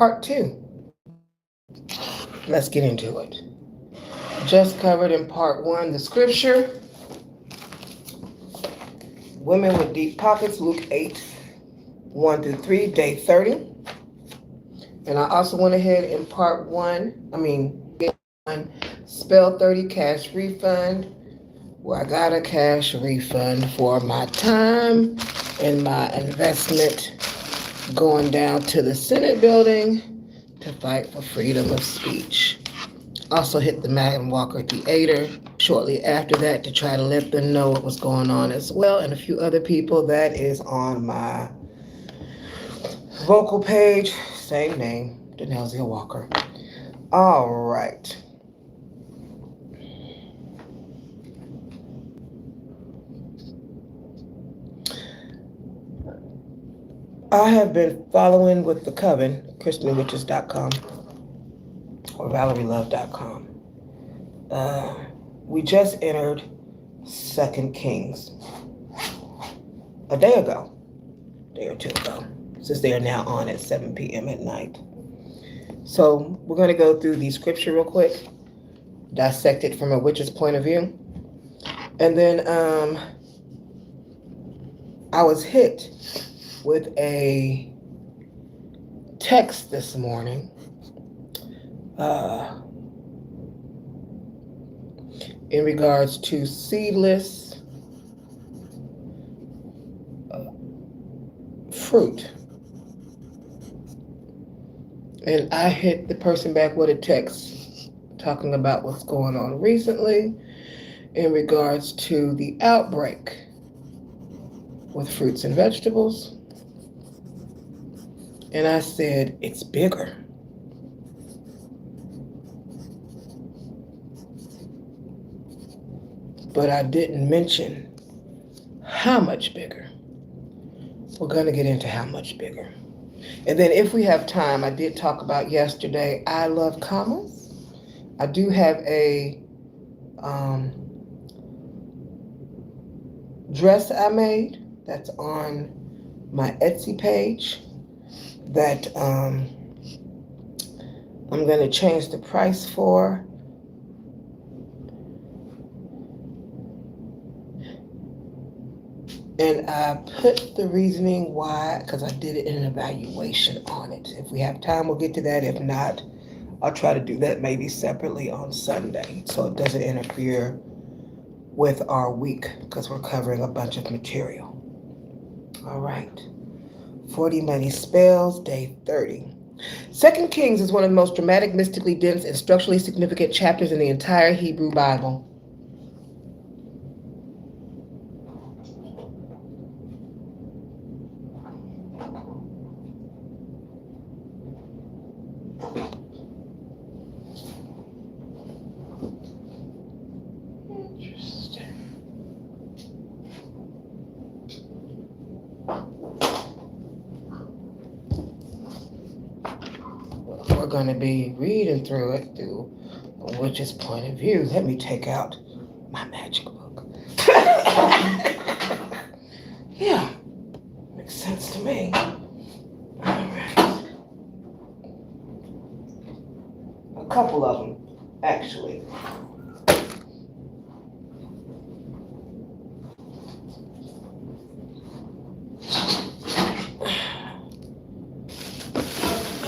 part 2. Let's get into it. Just covered in part 1 the scripture, women with deep pockets, Luke 8, 1 through 3, day 30. And I also went ahead in part 1, spell 30 cash refund, where I got a cash refund for my time and my investment going down to the Senate building to fight for freedom of speech. Also hit the Madam Walker Theater shortly after that to try to let them know what was going on as well, and a few other people. That is on my vocal page, same name, Denelzia Walker. All right. I have been following with the Coven, ChristianWitches.com or ValerieLove.com. We just entered 2 Kings a day or two ago, since they are now on at 7 p.m. at night. So we're going to go through the scripture real quick, dissect it from a witch's point of view. And then I was hit with a text this morning in regards to seedless fruit. And I hit the person back with a text talking about what's going on recently in regards to the outbreak with fruits and vegetables. And I said, it's bigger. But I didn't mention how much bigger. We're going to get into how much bigger. And then if we have time, I did talk about yesterday, I love commas. I do have a dress I made that's on my Etsy page that I'm going to change the price for. And I put the reasoning why, because I did it in an evaluation on it. If we have time, we'll get to that. If not, I'll try to do that maybe separately on Sunday so it doesn't interfere with our week, because we're covering a bunch of material. All right. 40 Money Spells, day 30. 2 Kings is one of the most dramatic, mystically dense, and structurally significant chapters in the entire Hebrew Bible. We're going to be reading through it through a witch's point of view. Let me take out my magic book. Yeah, makes sense to me. All right. A couple of them, actually.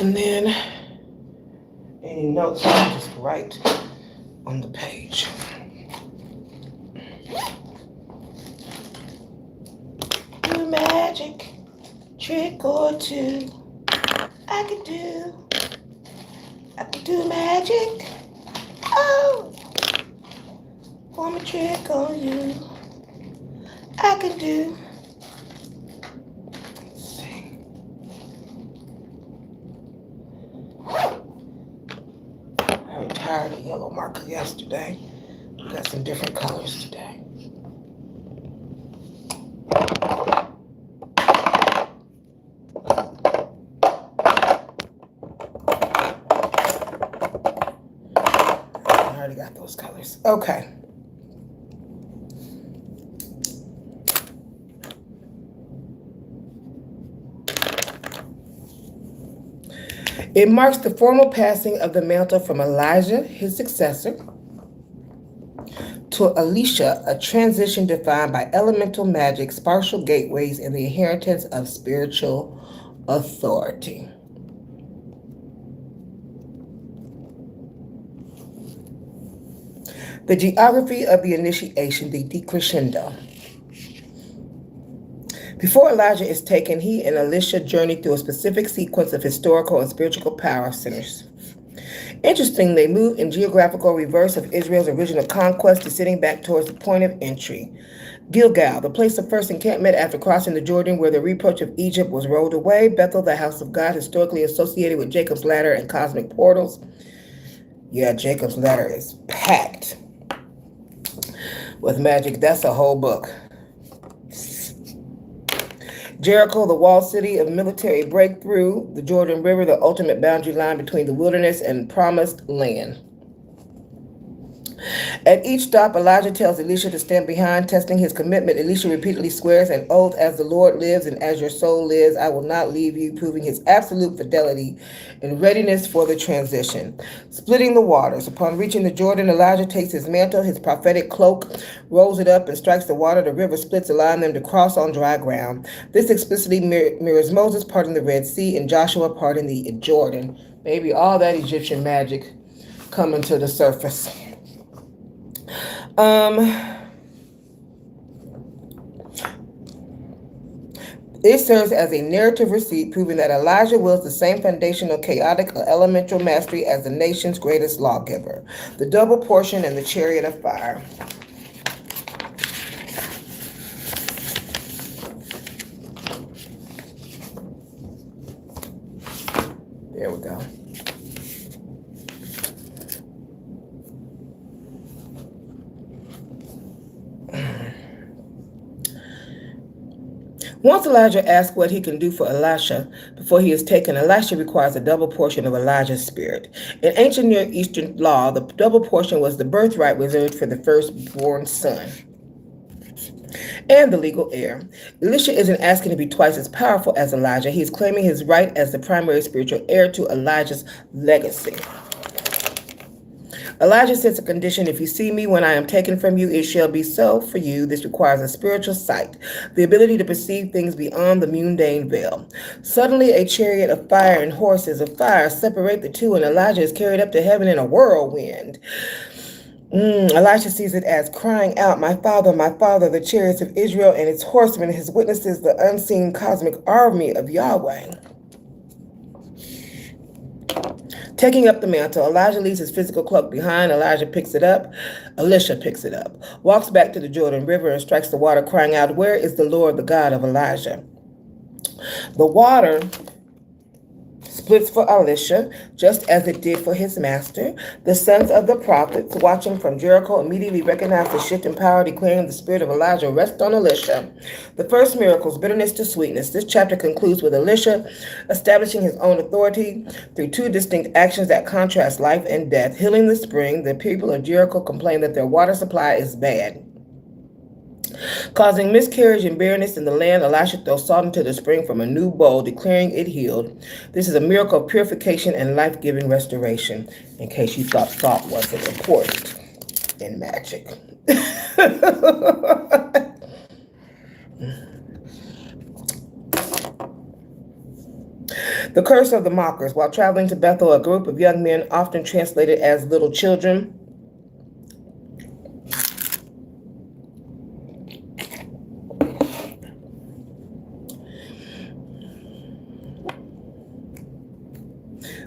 And then any notes I just write on the page. Do magic, trick or two. I can do magic. Oh, form a trick on you. I can do. I retired a yellow marker yesterday. Got some different colors today. I already got those colors. Okay. It marks the formal passing of the mantle from Elijah, his successor, to Elisha, a transition defined by elemental magic, spiritual gateways, and the inheritance of spiritual authority. The geography of the initiation, the decrescendo. Before Elijah is taken, he and Elisha journey through a specific sequence of historical and spiritual power centers. Interesting, they move in geographical reverse of Israel's original conquest, descending back towards the point of entry. Gilgal, the place of first encampment after crossing the Jordan, where the reproach of Egypt was rolled away. Bethel, the house of God, historically associated with Jacob's ladder and cosmic portals. Yeah, Jacob's ladder is packed with magic. That's a whole book. Jericho, the walled city of military breakthrough. The Jordan River, the ultimate boundary line between the wilderness and promised land. At each stop, Elijah tells Elisha to stand behind, testing his commitment. Elisha repeatedly swears an oath, as the Lord lives and as your soul lives, I will not leave you, proving his absolute fidelity and readiness for the transition. Splitting the waters. Upon reaching the Jordan, Elijah takes his mantle, his prophetic cloak, rolls it up and strikes the water. The river splits, allowing them to cross on dry ground. This explicitly mirrors Moses parting the Red Sea and Joshua parting the Jordan. Maybe all that Egyptian magic coming to the surface. It serves as a narrative receipt proving that Elijah wields the same foundational chaotic or elemental mastery as the nation's greatest lawgiver, the double portion and the chariot of fire. There we go. Once Elijah asks what he can do for Elisha before he is taken, Elisha requires a double portion of Elijah's spirit. In ancient Near Eastern law, the double portion was the birthright reserved for the firstborn son and the legal heir. Elisha isn't asking to be twice as powerful as Elijah. He's claiming his right as the primary spiritual heir to Elijah's legacy. Elijah sets a condition: if you see me when I am taken from you, it shall be so for you. This requires a spiritual sight, the ability to perceive things beyond the mundane veil. Suddenly, a chariot of fire and horses of fire separate the two, and Elijah is carried up to heaven in a whirlwind. Elisha sees it as crying out, my father, the chariots of Israel and its horsemen, his witnesses, the unseen cosmic army of Yahweh. Taking up the mantle, Elijah leaves his physical cloak behind. Elisha picks it up, walks back to the Jordan River and strikes the water, crying out, where is the Lord, the God of Elijah? The water splits for Elisha, just as it did for his master. The sons of the prophets, watching from Jericho, immediately recognized the shift in power, declaring the spirit of Elijah rests on Elisha. The first miracles, bitterness to sweetness. This chapter concludes with Elisha establishing his own authority through two distinct actions that contrast life and death. Healing the spring, the people of Jericho complain that their water supply is bad, causing miscarriage and barrenness in the land. Elisha throws salt into the spring from a new bowl, declaring it healed. This is a miracle of purification and life-giving restoration, in case you thought salt wasn't important in magic. The curse of the mockers. While traveling to Bethel, a group of young men, often translated as little children,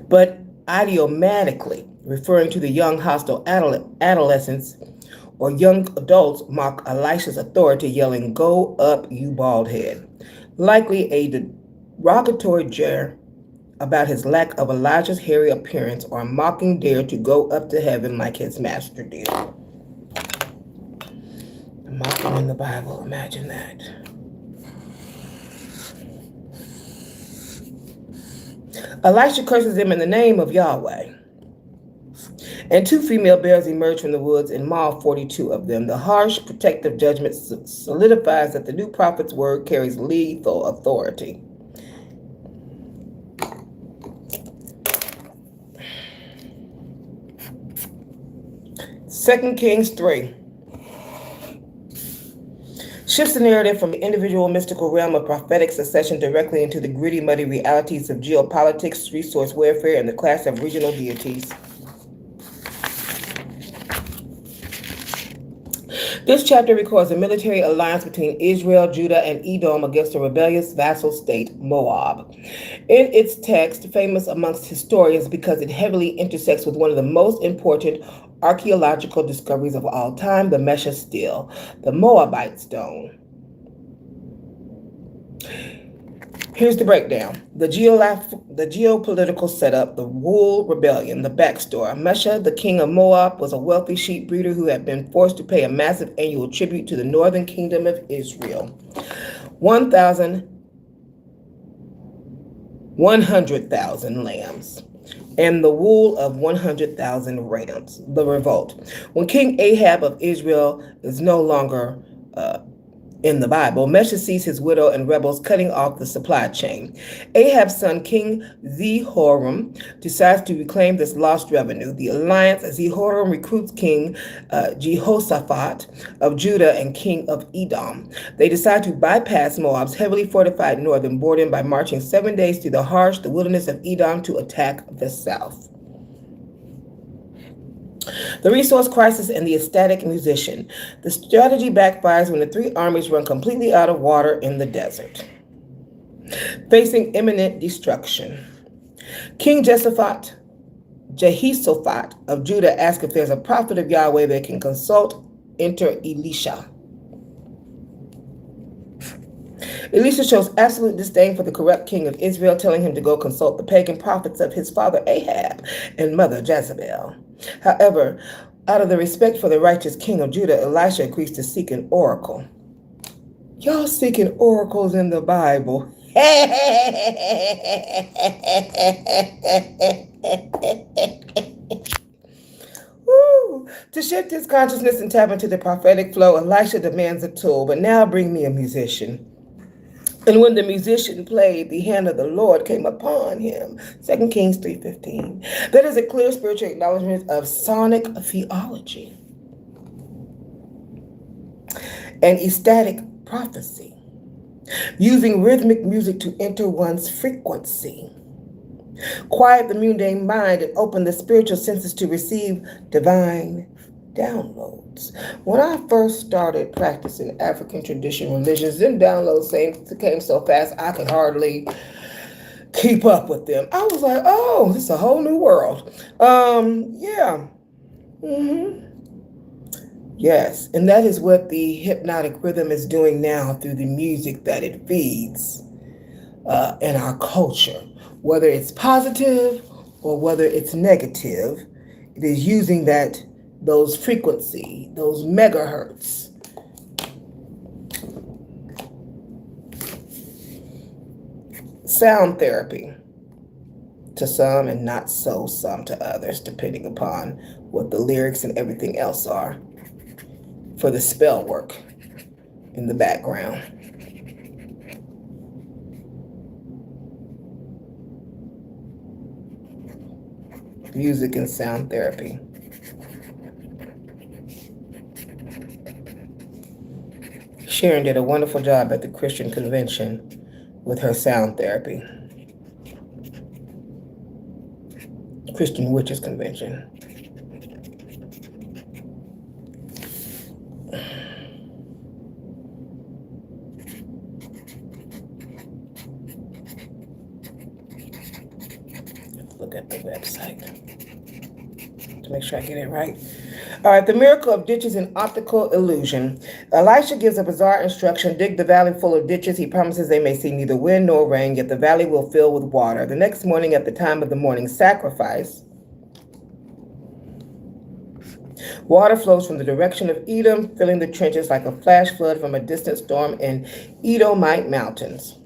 but idiomatically referring to the young hostile adolescents or young adults, mock Elisha's authority, yelling, go up, you bald head. Likely a derogatory jeer about his lack of Elijah's hairy appearance, or a mocking dare to go up to heaven like his master did. Mocking in the Bible, imagine that. Elisha curses them in the name of Yahweh. And two female bears emerge from the woods and maul 42 of them. The harsh protective judgment solidifies that the new prophet's word carries lethal authority. 2 Kings 3 shifts the narrative from the individual mystical realm of prophetic succession directly into the gritty, muddy realities of geopolitics, resource warfare, and the clash of regional deities. This chapter records a military alliance between Israel, Judah, and Edom against a rebellious vassal state, Moab. In its text, famous amongst historians because it heavily intersects with one of the most important archaeological discoveries of all time, the Mesha Stele, the Moabite stone. Here's the breakdown. The geopolitical setup, the Wool Rebellion, the backstory. Mesha, the king of Moab, was a wealthy sheep breeder who had been forced to pay a massive annual tribute to the northern kingdom of Israel. 100,000 lambs and the wool of 100,000 rams. The revolt. When King Ahab of Israel is no longer in the Bible, Mesha sees his widow and rebels cutting off the supply chain. Ahab's son, King Jehoram, decides to reclaim this lost revenue. The alliance, Jehoram recruits King Jehoshaphat of Judah and King of Edom. They decide to bypass Moab's heavily fortified northern border by marching 7 days through the wilderness of Edom to attack the south. The resource crisis and the ecstatic musician. The strategy backfires when the three armies run completely out of water in the desert, facing imminent destruction. King Jehoshaphat of Judah asks if there's a prophet of Yahweh they can consult. Enter Elisha. Elisha shows absolute disdain for the corrupt king of Israel, telling him to go consult the pagan prophets of his father Ahab and mother Jezebel. However, out of the respect for the righteous king of Judah, Elisha agrees to seek an oracle. Y'all seeking oracles in the Bible. Woo. To shift his consciousness and tap into the prophetic flow, Elisha demands a tool, but now bring me a musician. And when the musician played, the hand of the Lord came upon him. 2 Kings 3:15. That is a clear spiritual acknowledgement of sonic theology and ecstatic prophecy, using rhythmic music to enter one's frequency, quiet the mundane mind, and open the spiritual senses to receive divine downloads. When I first started practicing African traditional religions, them downloads came so fast I could hardly keep up with them. I was like, oh, this is a whole new world. Yeah. Yes, and that is what the hypnotic rhythm is doing now through the music that it feeds in our culture. Whether it's positive or whether it's negative, it is using those frequency, those megahertz. Sound therapy to some and not so some to others, depending upon what the lyrics and everything else are for the spell work in the background. Music and sound therapy. Sharon did a wonderful job at the Christian convention with her sound therapy. Christian Witches Convention. Look at the website to make sure I get it right. All right, the miracle of ditches and optical illusion. Elisha gives a bizarre instruction: dig the valley full of ditches. He promises they may see neither wind nor rain, yet the valley will fill with water. The next morning, at the time of the morning sacrifice, water flows from the direction of Edom, filling the trenches like a flash flood from a distant storm in Edomite mountains.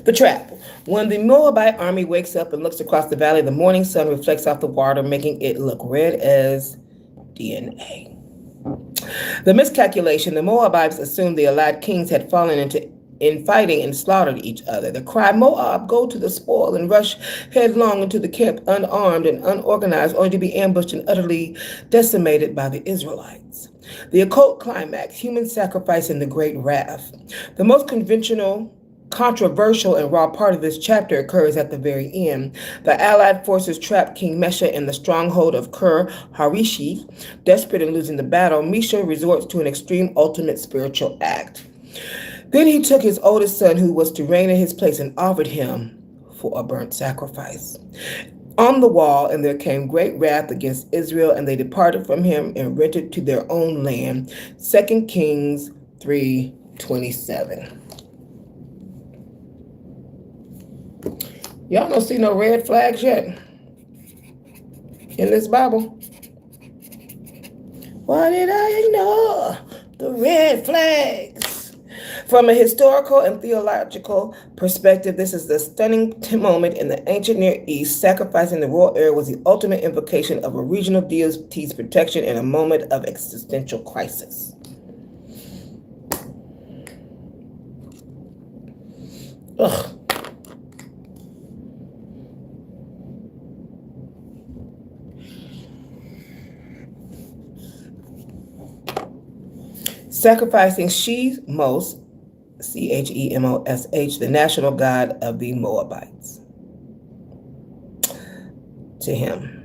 The trap. When the Moabite army wakes up and looks across the valley, the morning sun reflects off the water, making it look red as DNA. The miscalculation, the Moabites assumed the allied kings had fallen in fighting and slaughtered each other. The cry, Moab, go to the spoil, and rush headlong into the camp unarmed and unorganized, only to be ambushed and utterly decimated by the Israelites. The occult climax, human sacrifice in the great wrath. The most controversial and raw part of this chapter occurs at the very end. The Allied forces trapped King Mesha in the stronghold of Kur Harishi. Desperate in losing the battle, Mesha resorts to an extreme ultimate spiritual act. Then he took his oldest son, who was to reign in his place, and offered him for a burnt sacrifice. On the wall, and there came great wrath against Israel, and they departed from him and rented to their own land. 2 Kings 3:27. Y'all don't see no red flags yet in this Bible. Why did I ignore the red flags? From a historical and theological perspective, this is the stunning moment in the ancient Near East. Sacrificing the royal heir was the ultimate invocation of a regional deity's protection in a moment of existential crisis. Ugh. Sacrificing Chemosh, Chemosh, the national god of the Moabites, to him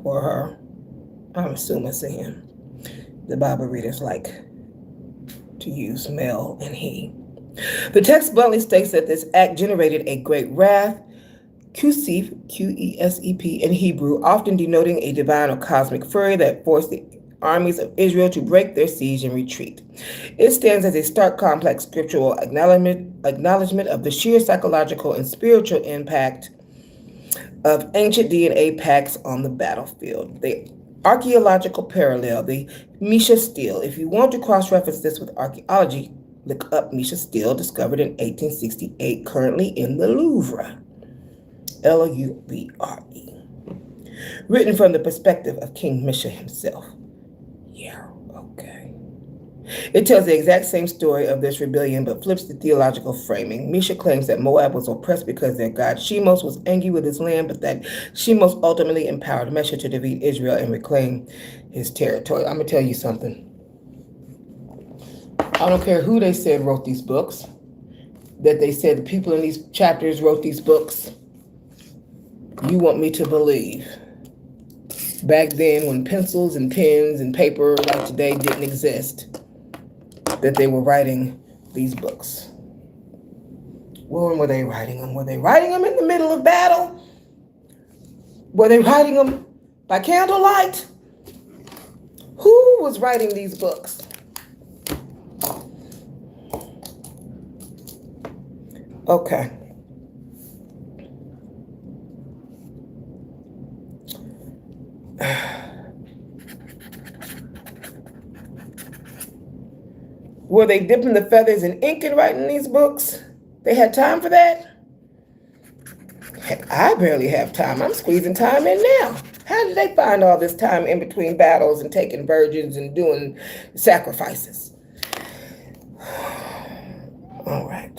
or her. I'm assuming it's to him. The Bible readers like to use male and he. The text bluntly states that this act generated a great wrath, Kusep, Qesep in Hebrew, often denoting a divine or cosmic fury that forced the armies of Israel to break their siege and retreat. It stands as a stark, complex scriptural acknowledgement of the sheer psychological and spiritual impact of ancient DNA pacts on the battlefield. The archaeological parallel, the Mesha stele. If you want to cross-reference this with archaeology, look up Mesha stele, discovered in 1868, currently in the Louvre. Louvre. Written from the perspective of King Mesha himself. Yeah, okay. It tells the exact same story of this rebellion, but flips the theological framing. Mesha claims that Moab was oppressed because their god Chemosh was angry with his land, but that Chemosh ultimately empowered Mesha to defeat Israel and reclaim his territory. I'm going to tell you something. I don't care who they said wrote these books, that they said the people in these chapters wrote these books. You want me to believe back then, when pencils and pens and paper like today didn't exist, that they were writing these books. When were they writing them? Were they writing them in the middle of battle? Were they writing them by candlelight? Who was writing these books? Okay. Were they dipping the feathers in ink and writing these books? They had time for that? Heck, I barely have time. I'm squeezing time in now. How did they find all this time in between battles and taking virgins and doing sacrifices? All right.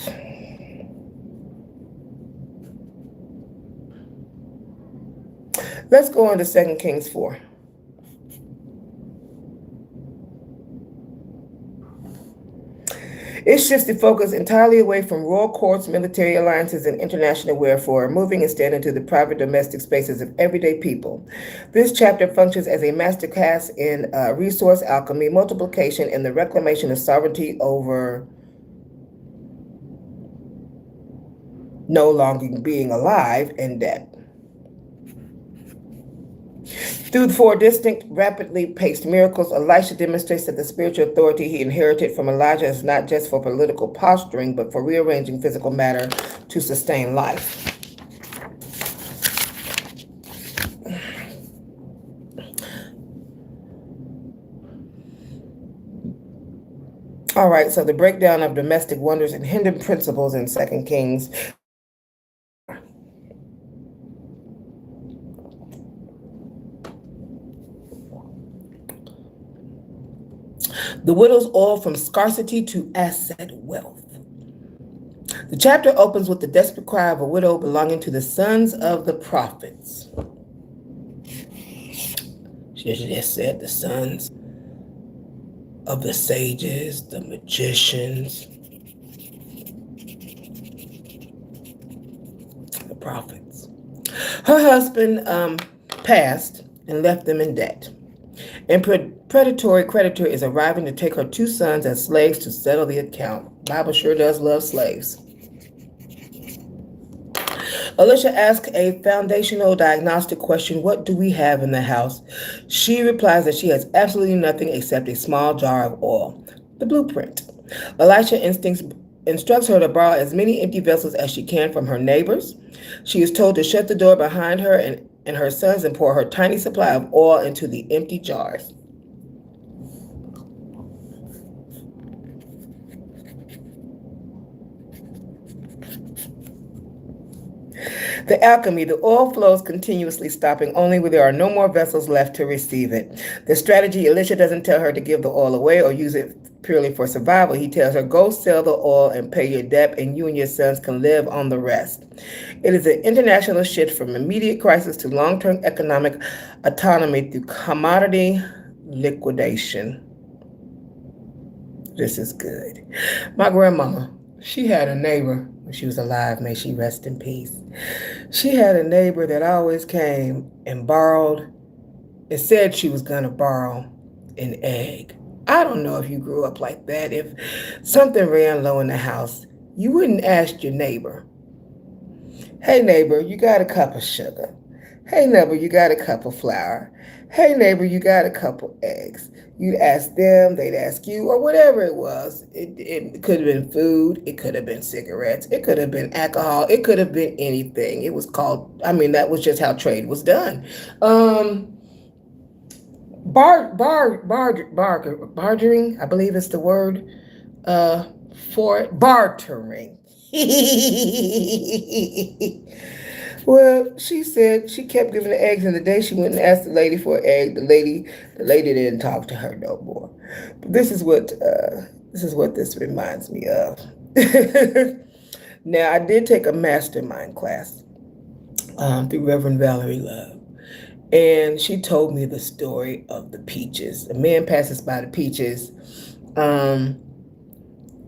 Let's go on to 2 Kings 4. It shifts the focus entirely away from royal courts, military alliances, and international warfare, moving instead into the private domestic spaces of everyday people. This chapter functions as a masterclass in resource alchemy, multiplication, and the reclamation of sovereignty over no longer being alive and dead. Through 4 distinct, rapidly paced miracles, Elisha demonstrates that the spiritual authority he inherited from Elijah is not just for political posturing, but for rearranging physical matter to sustain life. All right, so the breakdown of domestic wonders and hidden principles in 2 Kings. The widow's oil from scarcity to asset wealth. The chapter opens with the desperate cry of a widow belonging to the sons of the prophets. She just said the sons of the sages, the magicians, the prophets. Her husband passed and left them in debt. And predatory creditor is arriving to take her 2 sons as slaves to settle the account. Bible sure does love slaves. Alicia asks a foundational diagnostic question: what do we have in the house? She replies that she has absolutely nothing except a small jar of oil, the blueprint. Elisha instructs her to borrow as many empty vessels as she can from her neighbors. She is told to shut the door behind her and her sons and pour her tiny supply of oil into the empty jars. The alchemy, the oil flows continuously, stopping only when there are no more vessels left to receive it. The strategy: Elisha doesn't tell her to give the oil away or use it purely for survival. He tells her, go sell the oil and pay your debt, and you and your sons can live on the rest. It is an international shift from immediate crisis to long-term economic autonomy through commodity liquidation. This is good. My grandmama, she had a neighbor when she was alive, may she rest in peace. She had a neighbor that always came and borrowed and said she was going to borrow an egg. I don't know if you grew up like that. If something ran low in the house, you wouldn't ask your neighbor, hey neighbor, you got a cup of sugar? Hey neighbor, you got a cup of flour? Hey neighbor, you got a couple eggs? You'd ask them, they'd ask you, or whatever it was. It could have been food, it could have been cigarettes, it could have been alcohol, it could have been anything. It was called, that was just how trade was done. Bartering, I believe is the word for it. Bartering. Well, she said she kept giving the eggs, and the day she went and asked the lady for an egg, the lady didn't talk to her no more. But this is what this reminds me of. Now, I did take a mastermind class through Reverend Valerie Love. And she told me the story of the peaches. A man passes by the peaches,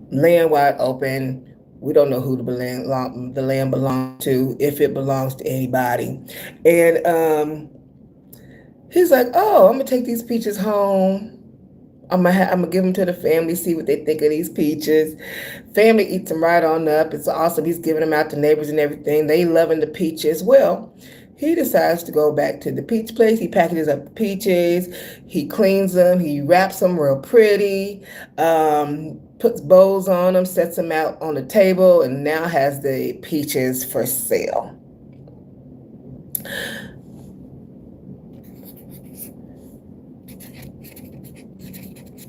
laying wide open. We don't know who the land belongs to, if it belongs to anybody. And he's like, oh, I'm going to take these peaches home. I'm gonna give them to the family, see what they think of these peaches. Family eats them right on up. It's awesome. He's giving them out to neighbors and everything. They loving the peaches. Well, he decides to go back to the peach place. He packages up the peaches. He cleans them. He wraps them real pretty, puts bows on them, sets them out on the table, and now has the peaches for sale.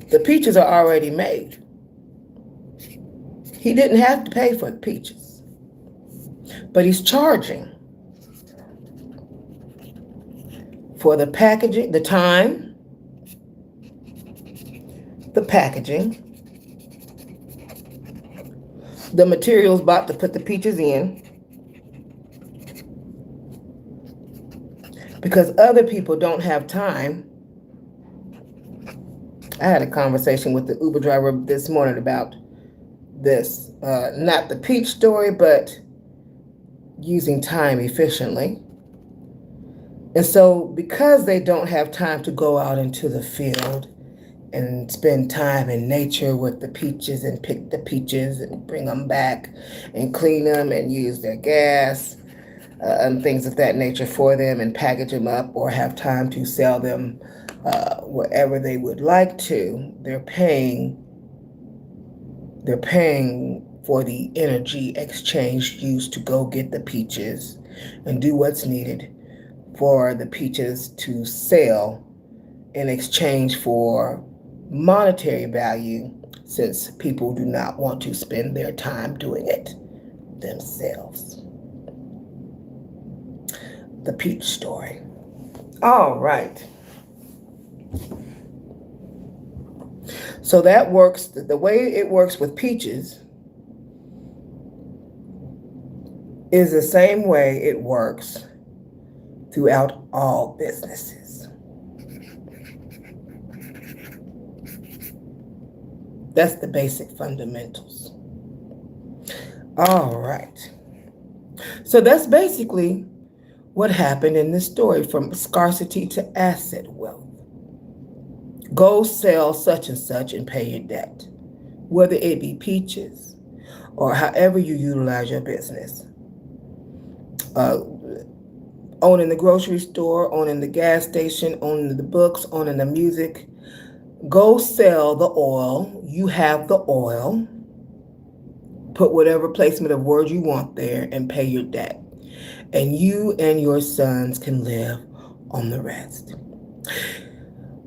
The peaches are already made. He didn't have to pay for the peaches, but he's charging for the packaging, the time, the packaging, the materials bought to put the peaches in, because other people don't have time. I had a conversation with the Uber driver this morning about this, not the peach story, but using time efficiently. And so because they don't have time to go out into the field and spend time in nature with the peaches and pick the peaches and bring them back and clean them and use their gas and things of that nature for them and package them up, or have time to sell them wherever they would like to, they're paying for the energy exchange used to go get the peaches and do what's needed for the peaches to sell in exchange for monetary value, since people do not want to spend their time doing it themselves. The peach story. All right. So that works, the way it works with peaches is the same way it works throughout all businesses. That's the basic fundamentals. All right. So that's basically what happened in this story, from scarcity to asset wealth. Go sell such and such and pay your debt, whether it be peaches or however you utilize your business. Owning the grocery store, owning the gas station, owning the books, owning the music. Go sell the oil. You have the oil. Put whatever placement of word you want there and pay your debt. And you and your sons can live on the rest.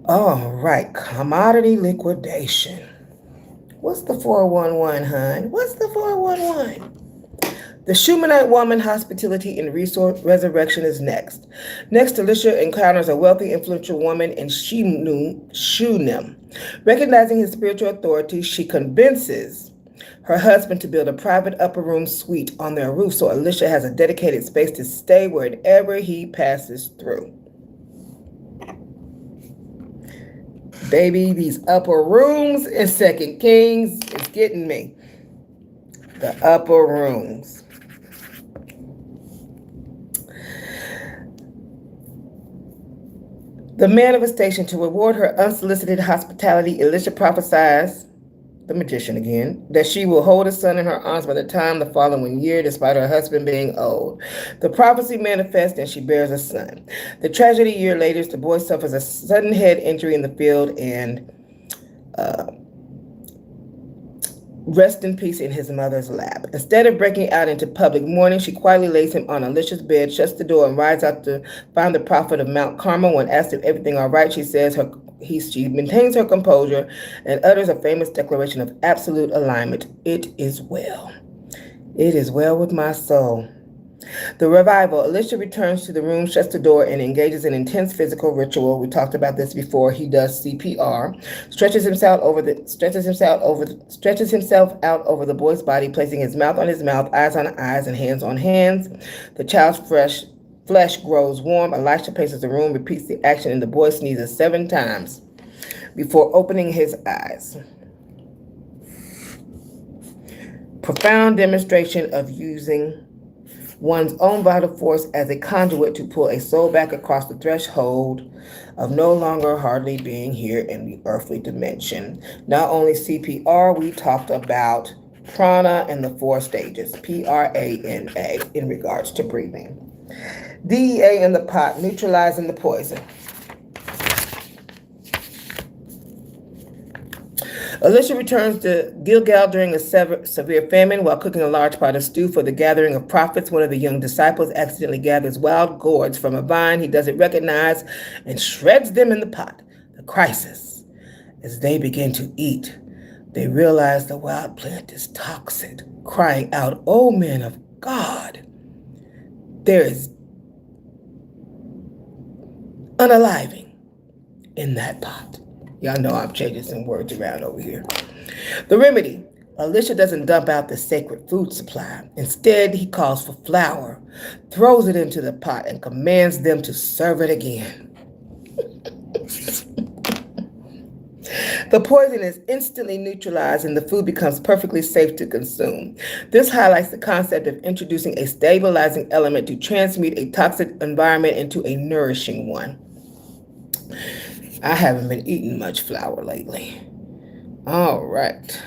All right, commodity liquidation. What's the 411, hon? What's the 411? The Shumanite woman, hospitality, and resource resurrection is next. Next, Elisha encounters a wealthy, influential woman in Shunem. Recognizing his spiritual authority, she convinces her husband to build a private upper room suite on their roof so Elisha has a dedicated space to stay wherever he passes through. Baby, these upper rooms in 2 Kings is getting me. The upper rooms. The manifestation to reward her unsolicited hospitality, Elisha prophesies, the magician again, that she will hold a son in her arms by the time the following year, despite her husband being old. The prophecy manifests and she bears a son. The tragedy, a year later, the boy suffers a sudden head injury in the field and rests in peace in his mother's lap. Instead of breaking out into public mourning, she quietly lays him on Elisha's bed, shuts the door, and rides out to find the prophet of Mount Carmel. When asked if everything all right, she says she maintains her composure and utters a famous declaration of absolute alignment. It is well. It is well with my soul. The revival. Elisha returns to the room, shuts the door, and engages in intense physical ritual. We talked about this before. He does CPR, stretches himself out over the boy's body, placing his mouth on his mouth, eyes on eyes, and hands on hands. The child's flesh grows warm. Elisha paces the room, repeats the action, and the boy sneezes 7 times before opening his eyes. Profound demonstration of using one's own vital force as a conduit to pull a soul back across the threshold of no longer hardly being here in the earthly dimension. Not only CPR, we talked about prana and the 4 stages, PRANA, in regards to breathing. DEA in the pot, neutralizing the poison. Elisha returns to Gilgal during a severe famine while cooking a large pot of stew for the gathering of prophets. One of the young disciples accidentally gathers wild gourds from a vine he doesn't recognize and shreds them in the pot. The crisis. As they begin to eat, they realize the wild plant is toxic, crying out, "Oh, man of God, there is unaliving in that pot." Y'all know I'm changing some words around over here. The remedy. Elisha doesn't dump out the sacred food supply. Instead, he calls for flour, throws it into the pot, and commands them to serve it again. The poison is instantly neutralized and the food becomes perfectly safe to consume. This highlights the concept of introducing a stabilizing element to transmute a toxic environment into a nourishing one. I haven't been eating much flour lately. All right.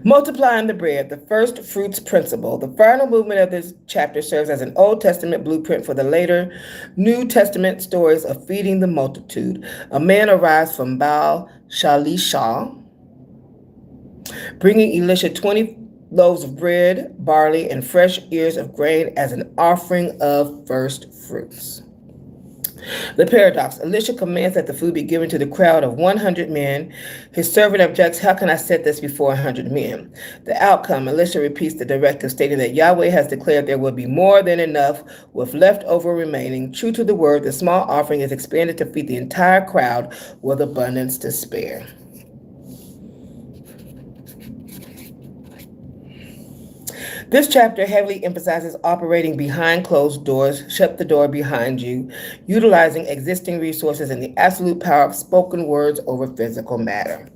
Multiplying the bread, the first fruits principle. The final movement of this chapter serves as an Old Testament blueprint for the later New Testament stories of feeding the multitude. A man arrives from Baal Shalisha, bringing Elisha 20 loaves of bread, barley, and fresh ears of grain as an offering of first fruits. The paradox. Elisha commands that the food be given to the crowd of 100 men. His servant objects, how can I set this before 100 men? The outcome. Elisha repeats the directive, stating that Yahweh has declared there will be more than enough with leftover remaining. True to the word, the small offering is expanded to feed the entire crowd with abundance to spare. This chapter heavily emphasizes operating behind closed doors, shut the door behind you, utilizing existing resources, and the absolute power of spoken words over physical matter.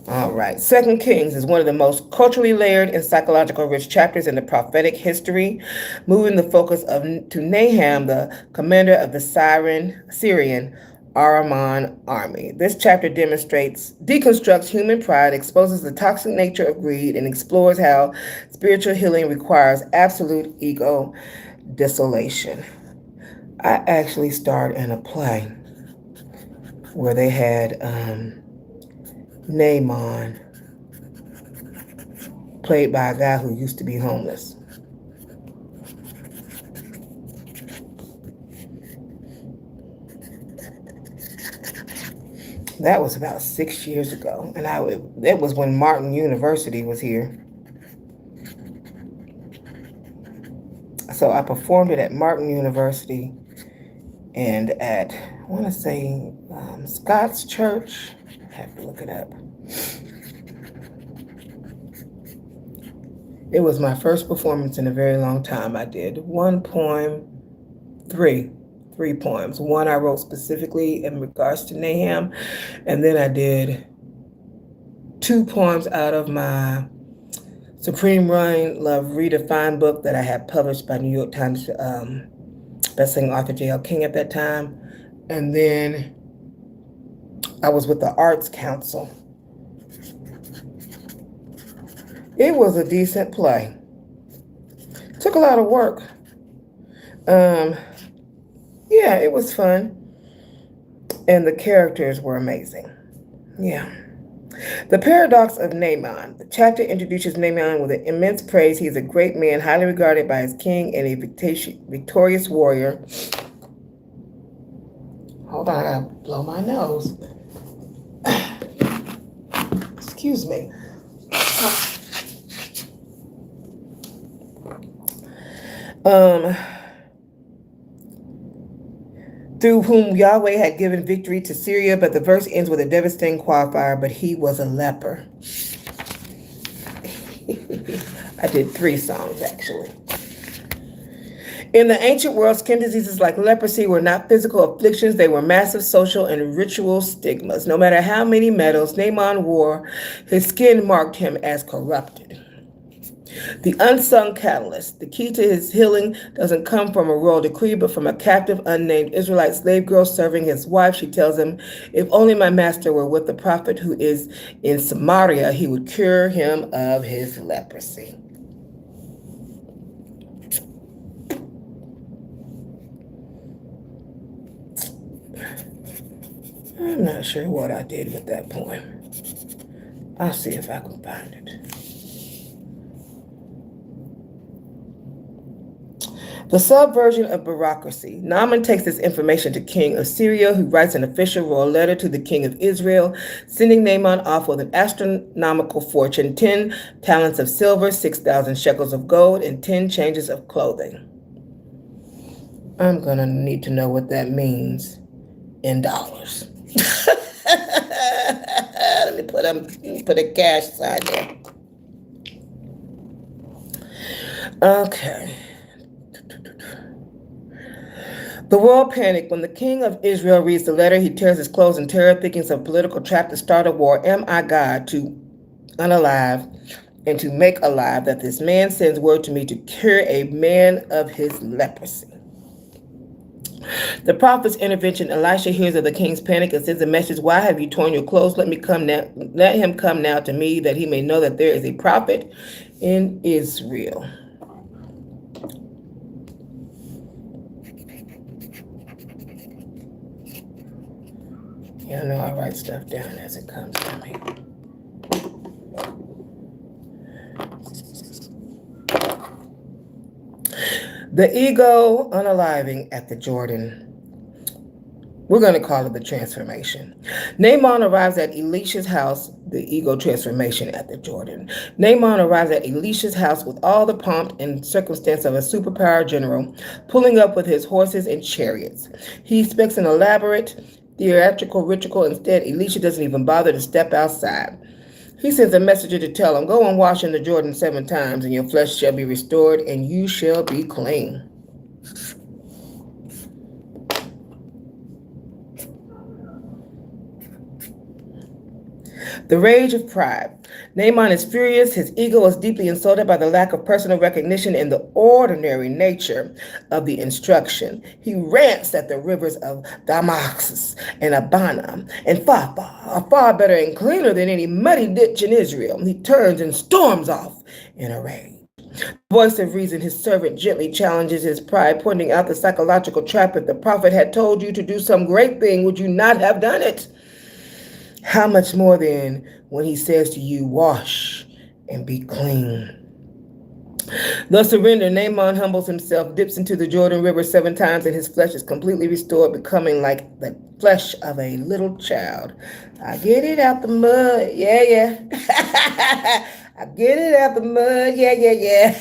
All right. Second Kings is one of the most culturally layered and psychological rich chapters in the prophetic history, moving the focus to Nahum, the commander of the Syrian Araman army. This chapter deconstructs human pride, exposes the toxic nature of greed, and explores how spiritual healing requires absolute ego dissolution. I actually starred in a play where they had Naaman, played by a guy who used to be homeless. That was about 6 years ago, and it was when Martin University was here. So I performed it at Martin University and at, I want to say, Scott's Church. I have to look it up. It was my first performance in a very long time. I did three poems. One I wrote specifically in regards to Nahum, and then I did 2 poems out of my Supreme Run Love Redefined book that I had published by New York Times bestselling author J.L. King at that time. And then I was with the Arts Council. It was a decent play. Took a lot of work. Yeah, it was fun. And the characters were amazing. Yeah. The paradox of Naaman. The chapter introduces Naaman with an immense praise. He is a great man, highly regarded by his king, and a victorious warrior. Hold on, I gotta blow my nose. Excuse me. Through whom Yahweh had given victory to Syria, but the verse ends with a devastating qualifier, but he was a leper. I did 3 songs, actually. In the ancient world, skin diseases like leprosy were not physical afflictions. They were massive social and ritual stigmas. No matter how many medals Naaman wore, his skin marked him as corrupted. The unsung catalyst. The key to his healing doesn't come from a royal decree, but from a captive, unnamed Israelite slave girl serving his wife. She tells him, if only my master were with the prophet who is in Samaria, he would cure him of his leprosy. I'm not sure what I did with that poem. I'll see if I can find it. The subversion of bureaucracy. Naaman takes this information to King of Syria, who writes an official royal letter to the King of Israel, sending Naaman off with an astronomical fortune, 10 talents of silver, 6,000 shekels of gold, and 10 changes of clothing. I'm going to need to know what that means in dollars. Let me put a cash sign there. Okay. The world panicked. When the king of Israel reads the letter, he tears his clothes in terror, thinking some political trap to start a war. Am I God to unalive and to make alive that this man sends word to me to cure a man of his leprosy? The prophet's intervention. Elisha hears of the king's panic and sends a message. Why have you torn your clothes? Let him come now to me, that he may know that there is a prophet in Israel. You know, I write stuff down as it comes to me. The ego unaliving at the Jordan. We're going to call it the transformation. Naaman arrives at Elisha's house, the ego transformation at the Jordan. Naaman arrives at Elisha's house with all the pomp and circumstance of a superpower general, pulling up with his horses and chariots. He expects an elaborate theatrical ritual. Instead, Elisha doesn't even bother to step outside. He sends a messenger to tell him, "Go and wash in the Jordan 7 times, and your flesh shall be restored, and you shall be clean." The rage of pride. Naaman is furious. His ego is deeply insulted by the lack of personal recognition in the ordinary nature of the instruction. He rants that the rivers of Damascus and Abana and Pharpar are far better and cleaner than any muddy ditch in Israel. He turns and storms off in a rage. The voice of reason, his servant, gently challenges his pride, pointing out the psychological trap. If the prophet had told you to do some great thing, would you not have done it? How much more then when he says to you, "Wash and be clean"? Thus surrender, Naaman humbles himself, dips into the Jordan River 7 times, and his flesh is completely restored, becoming like the flesh of a little child. I get it out the mud, yeah, yeah. I get it out the mud, yeah, yeah, yeah.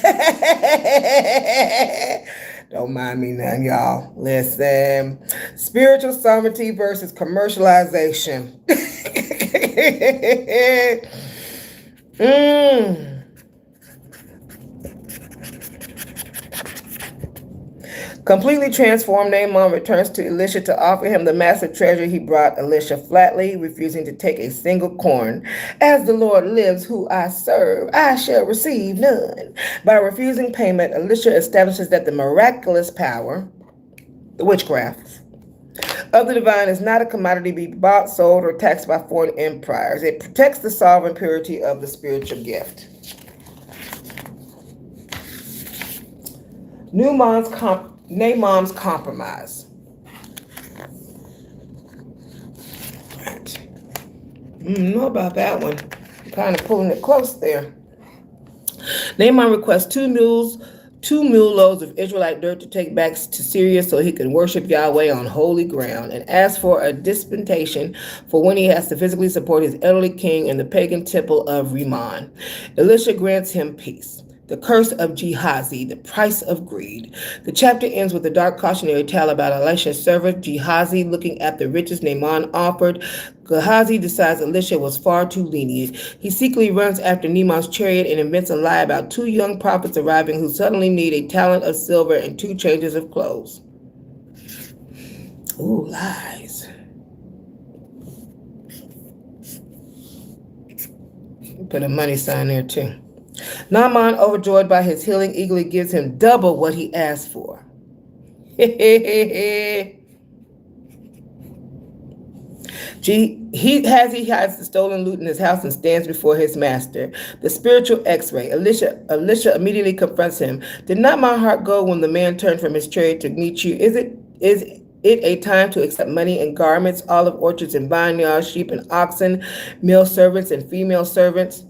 Don't mind me none, y'all. Listen. Spiritual sovereignty versus commercialization. Completely transformed, Naaman returns to Elisha to offer him the massive treasure he brought Elisha, flatly refusing to take a single corn. "As the Lord lives, who I serve, I shall receive none." By refusing payment, Elisha establishes that the miraculous power, the witchcraft, of the divine is not a commodity to be bought, sold, or taxed by foreign empires. It protects the sovereign purity of the spiritual gift. Naaman's compromise. Right. Know about that one. I'm kind of pulling it close there. Naaman requests two mule loads of Israelite dirt to take back to Syria so he can worship Yahweh on holy ground, and asks for a dispensation for when he has to physically support his elderly king in the pagan temple of Rimmon. Elisha grants him peace. The curse of Gehazi, the price of greed. The chapter ends with a dark cautionary tale about Elisha's servant Gehazi looking at the riches Naaman offered. Gehazi decides Elisha was far too lenient. He secretly runs after Naaman's chariot and invents a lie about 2 young prophets arriving who suddenly need a talent of silver and 2 changes of clothes. Ooh, lies. Put a money sign there too. Naaman, overjoyed by his healing, eagerly gives him double what he asked for. He hides the stolen loot in his house and stands before his master. The spiritual X-ray. Elisha immediately confronts him. "Did not my heart go when the man turned from his chariot to meet you? Is it a time to accept money and garments, olive orchards and vineyards, sheep and oxen, male servants and female servants?"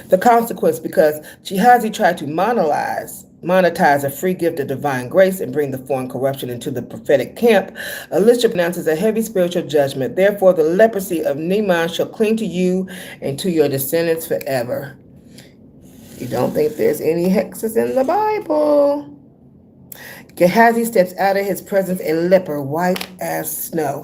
The consequence, because Gehazi tried to monetize a free gift of divine grace and bring the foreign corruption into the prophetic camp, Elisha pronounces a heavy spiritual judgment. "Therefore, the leprosy of Naaman shall cling to you and to your descendants forever." You don't think there's any hexes in the Bible? Gehazi steps out of his presence a leper, white as snow.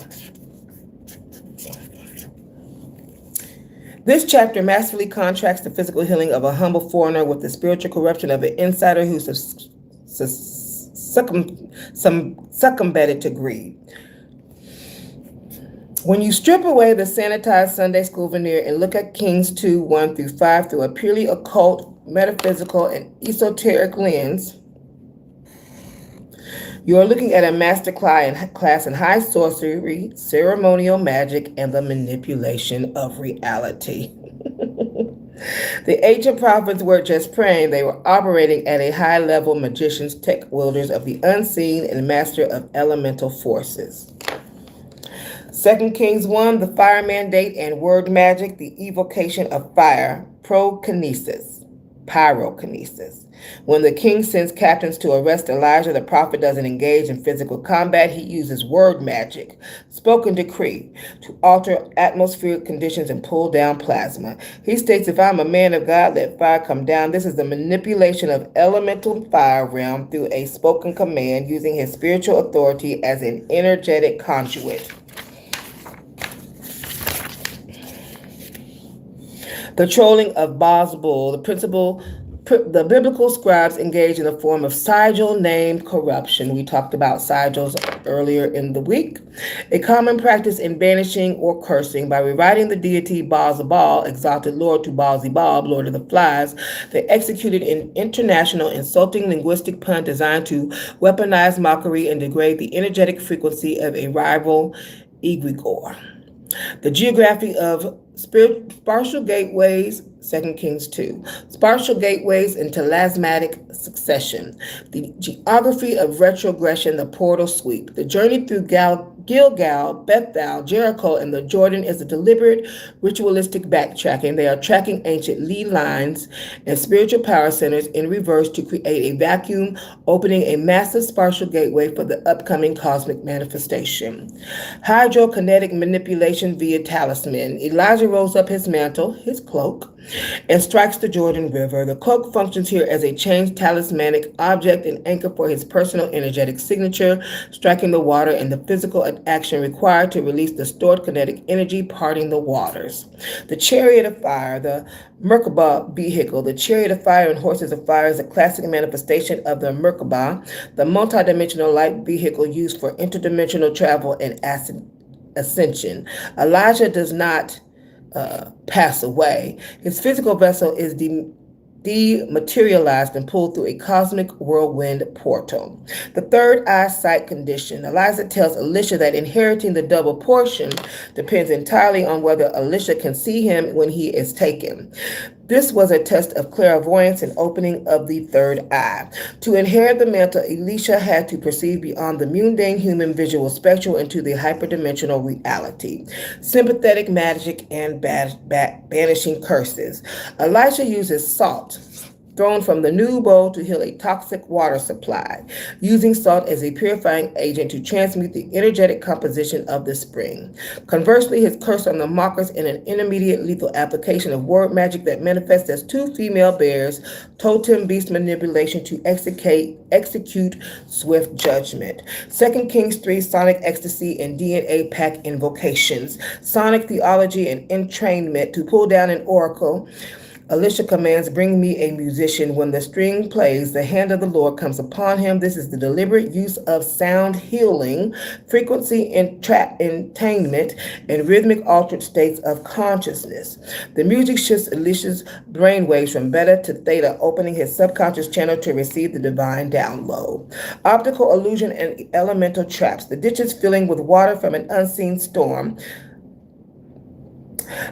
This chapter masterfully contrasts the physical healing of a humble foreigner with the spiritual corruption of an insider who succumbed to greed. When you strip away the sanitized Sunday school veneer and look at Kings 2, 1-5 through a purely occult, metaphysical, and esoteric lens, you are looking at a master class in high sorcery, ceremonial magic, and the manipulation of reality. The ancient prophets weren't just praying, they were operating at a high level, magicians, tech wielders of the unseen, and master of elemental forces. 2 Kings 1, the fire mandate and word magic, the evocation of fire, prokinesis. pyrokinesis. When the king sends captains to arrest Elijah, the prophet doesn't engage in physical combat. He uses word magic, spoken decree, to alter atmospheric conditions and pull down plasma. He states, if I'm a man of God, let fire come down. This is the manipulation of elemental fire realm through a spoken command, using his spiritual authority as an energetic conduit. The trolling of Bozbul, the biblical scribes engage in a form of sigil name corruption. We talked about sigils earlier in the week. A common practice in banishing or cursing by rewriting the deity Baal-Zebul, exalted Lord, to Baal-Zebub, Lord of the Flies. They executed an international insulting linguistic pun designed to weaponize mockery and degrade the energetic frequency of a rival egregore. The geography of spatial gateways, 2 Kings 2. Spatial gateways into lasmatic succession. The geography of retrogression, the portal sweep. The journey through Gilgal, Bethel, Jericho, and the Jordan is a deliberate ritualistic backtracking. They are tracking ancient lead lines and spiritual power centers in reverse to create a vacuum, opening a massive spatial gateway for the upcoming cosmic manifestation. Hydrokinetic manipulation via talisman. Elijah rolls up his mantle, his cloak, and strikes the Jordan River. The cloak functions here as a changed talismanic object and anchor for his personal energetic signature, striking the water and the physical action required to release the stored kinetic energy, parting the waters. The chariot of fire, the Merkabah vehicle. The chariot of fire and horses of fire is a classic manifestation of the Merkabah, the multidimensional light vehicle used for interdimensional travel and ascension. Elijah does not pass away. His physical vessel is dematerialized and pulled through a cosmic whirlwind portal. The third eyesight condition. Elijah tells Elisha that inheriting the double portion depends entirely on whether Elisha can see him when he is taken. This was a test of clairvoyance and opening of the third eye. To inherit the mantle, Elisha had to perceive beyond the mundane human visual spectrum into the hyperdimensional reality. Sympathetic magic and banishing curses. Elisha uses salt thrown from the new bowl to heal a toxic water supply, using salt as a purifying agent to transmute the energetic composition of the spring. Conversely, his curse on the mockers in an intermediate lethal application of word magic that manifests as two female bears, totem beast manipulation to execute swift judgment. 2 Kings 3, sonic ecstasy and DNA pack invocations. Sonic theology and entrainment to pull down an oracle. Elisha commands, bring me a musician. When the string plays, the hand of the Lord comes upon him. This is the deliberate use of sound healing, frequency entrainment, and rhythmic altered states of consciousness. The music shifts Elisha's brainwaves from beta to theta, opening his subconscious channel to receive the divine download. Optical illusion and elemental traps. The ditches filling with water from an unseen storm,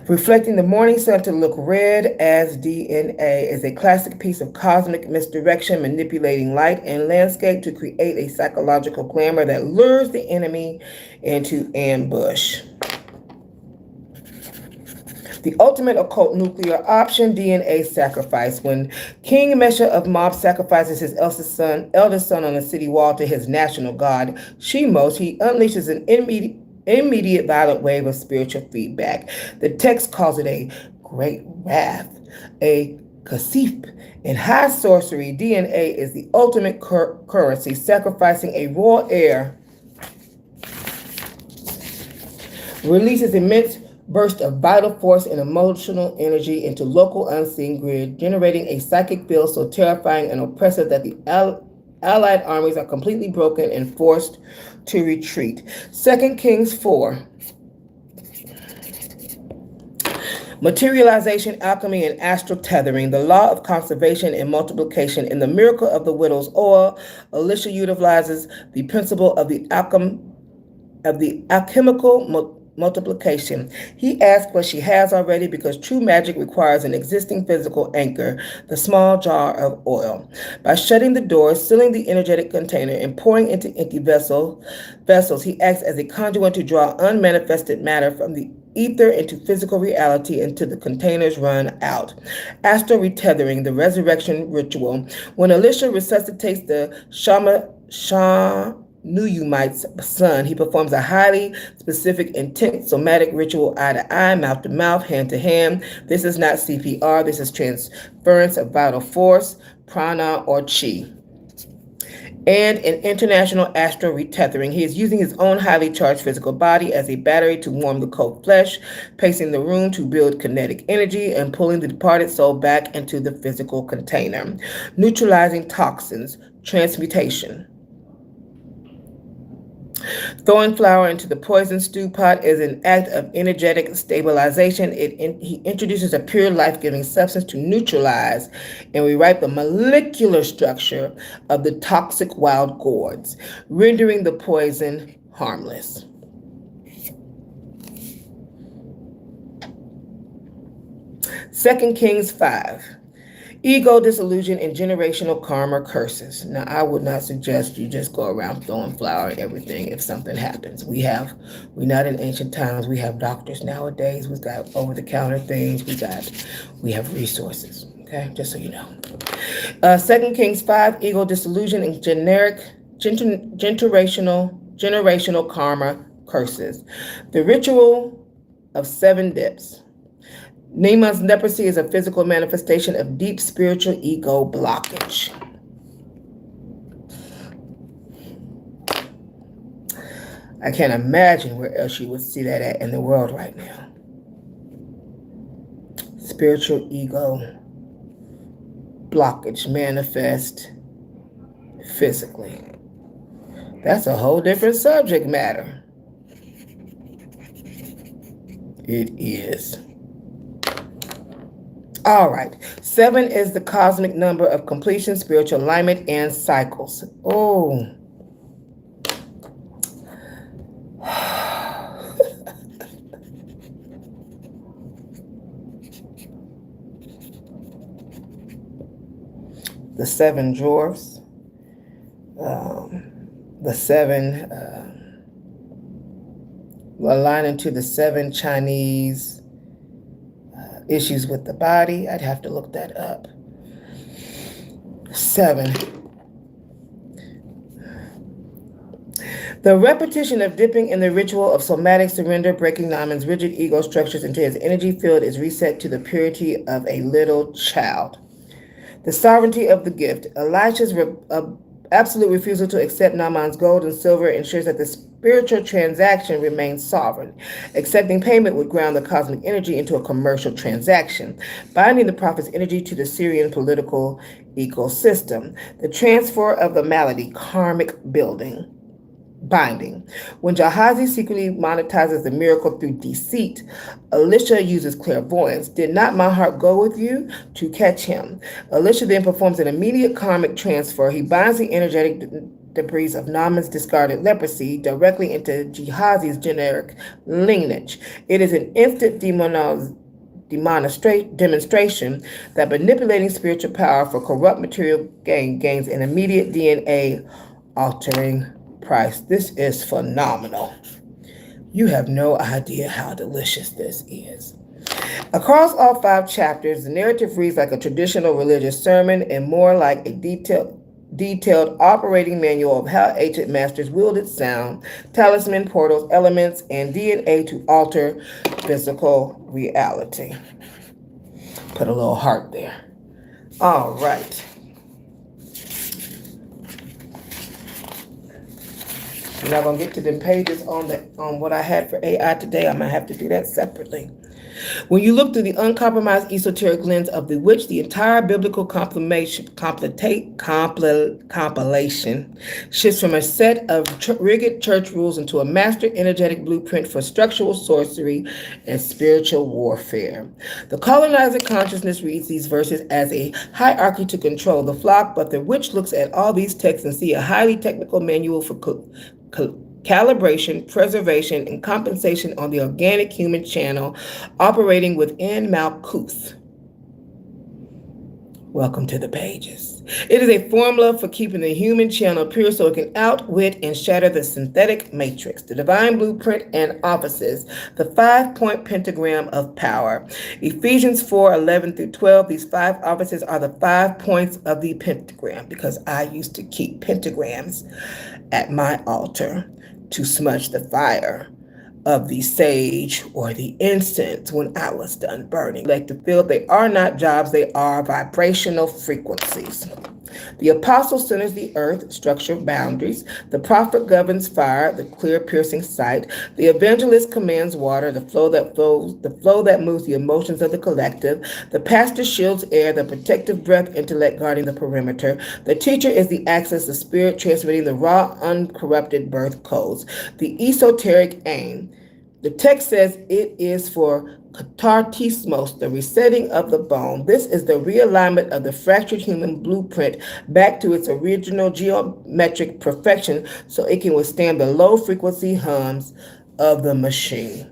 reflecting the morning sun to look red as DNA, is a classic piece of cosmic misdirection, manipulating light and landscape to create a psychological glamour that lures the enemy into ambush. The ultimate occult nuclear option, DNA sacrifice. When King Mesha of Moab sacrifices his eldest son on the city wall to his national god, Shemos, he unleashes an immediate violent wave of spiritual feedback. The text calls it a great wrath, a kasif. In high sorcery, DNA is the ultimate currency, sacrificing a royal heir releases immense burst of vital force and emotional energy into local unseen grid, generating a psychic field so terrifying and oppressive that the Allied armies are completely broken and forced to retreat. 2 Kings 4. Materialization, alchemy, and astral tethering, the law of conservation and multiplication. In the miracle of the widow's oil, Elisha utilizes the principle of the alchemical multiplication. He asks what she has already because true magic requires an existing physical anchor, the small jar of oil. By shutting the doors, sealing the energetic container, and pouring into empty vessels, he acts as a conduit to draw unmanifested matter from the ether into physical reality until the containers run out. Astral retethering, the resurrection ritual. When Alicia resuscitates the Nuyumite's son, he performs a highly specific, intense somatic ritual, eye to eye, mouth to mouth, hand to hand. This is not CPR, this is transference of vital force, prana, or chi. And in international astral retethering, he is using his own highly charged physical body as a battery to warm the cold flesh, pacing the room to build kinetic energy, and pulling the departed soul back into the physical container. Neutralizing toxins, transmutation. Throwing flour into the poison stew pot is an act of energetic stabilization. He introduces a pure life-giving substance to neutralize and rewrite the molecular structure of the toxic wild gourds, rendering the poison harmless. Second Kings 5. Ego, disillusion, and generational karma curses. Now, I would not suggest you just go around throwing flour at everything if something happens. We're not in ancient times. We have doctors nowadays. We've got over-the-counter things. We have resources. Okay, just so you know. 2 Kings 5, ego, disillusion, and generational karma curses. The ritual of 7 dips. Naaman's leprosy is a physical manifestation of deep spiritual ego blockage. I can't imagine where else you would see that at in the world right now. Spiritual ego blockage manifest physically. That's a whole different subject matter. It is. All right. 7 is the cosmic number of completion, spiritual alignment, and cycles. Oh. The 7 dwarfs. The 7 aligning to the 7 Chinese issues with the body. I'd have to look that up. 7. The repetition of dipping in the ritual of somatic surrender, breaking Naaman's rigid ego structures until his energy field is reset to the purity of a little child. The sovereignty of the gift. Elisha's absolute refusal to accept Naaman's gold and silver ensures that the spiritual transaction remains sovereign. Accepting payment would ground the cosmic energy into a commercial transaction, binding the prophet's energy to the Syrian political ecosystem. The transfer of the malady, karmic binding. When Gehazi secretly monetizes the miracle through deceit, Elisha uses clairvoyance. Did not my heart go with you to catch him? Elisha then performs an immediate karmic transfer. He binds the energetic debris of Naaman's discarded leprosy directly into Gehazi's generic lineage. It is an instant demonstration that manipulating spiritual power for corrupt material gains an immediate DNA altering price. This is phenomenal. You have no idea how delicious this is. Across all 5 chapters, the narrative reads like a traditional religious sermon and more like a detailed operating manual of how ancient masters wielded sound, talisman, portals, elements, and DNA to alter physical reality. Put a little heart there. All right. I'm not going to get to them pages on what I had for AI today. I'm going to have to do that separately. When you look through the uncompromised esoteric lens of the witch, the entire biblical compilation shifts from a set of rigid church rules into a master energetic blueprint for structural sorcery and spiritual warfare. The colonizer consciousness reads these verses as a hierarchy to control the flock, but the witch looks at all these texts and sees a highly technical manual for calibration, preservation, and compensation on the organic human channel operating within Malkuth. Welcome to the pages. It is a formula for keeping the human channel pure so it can outwit and shatter the synthetic matrix, the divine blueprint and offices, the 5-point pentagram of power. Ephesians 4:11 through 12, these 5 offices are the 5 points of the pentagram because I used to keep pentagrams at my altar to smudge the fire of the sage or the incense when I was done burning. Like the field, they are not jobs, they are vibrational frequencies. The apostle centers the earth, structure, boundaries. The prophet governs fire, the clear, piercing sight. The evangelist commands water, the flow that moves the emotions of the collective. The pastor shields air, the protective breath, intellect guarding the perimeter. The teacher is the access, the spirit transmitting the raw, uncorrupted birth codes. The esoteric aim. The text says it is for katartismos, the resetting of the bone. This is the realignment of the fractured human blueprint back to its original geometric perfection so it can withstand the low frequency hums of the machine.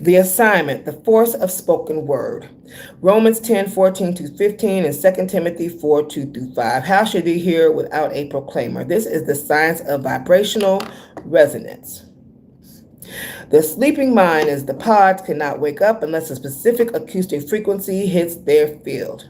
The assignment, the force of spoken word. Romans 10:14-15 and 2 Timothy 4:2-5. How should they hear without a proclaimer? This is the science of vibrational resonance. The sleeping mind is the pods cannot wake up unless a specific acoustic frequency hits their field.